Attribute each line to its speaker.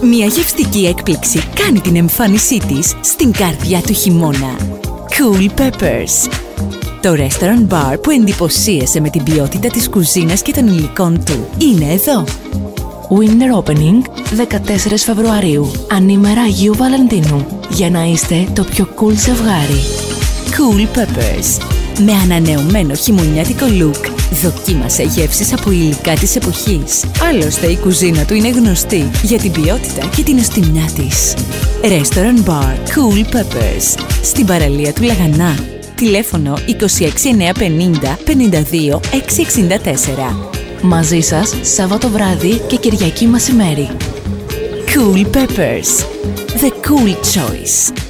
Speaker 1: Μια γευστική έκπληξη κάνει την εμφάνισή της στην καρδιά του χειμώνα. Cool Peppers. Το restaurant bar που εντυπωσίασε με την ποιότητα της κουζίνας και των υλικών του είναι εδώ.
Speaker 2: Winter Opening 14 Φεβρουαρίου, ανήμερα Αγίου Βαλεντίνου, για να είστε το πιο cool ζευγάρι.
Speaker 1: Cool Peppers. Με ανανεωμένο χειμωνιάτικο look, δοκίμασε γεύσεις από υλικά της εποχής. Άλλωστε η κουζίνα του είναι γνωστή για την ποιότητα και την νοστιμιά της. Restaurant Bar Cool Peppers, στην παραλία του Λαγανά. Τηλέφωνο 26950 52 664.
Speaker 2: Μαζί σας Σάββατο βράδυ και Κυριακή μεσημέρι.
Speaker 1: Cool Peppers. The cool choice.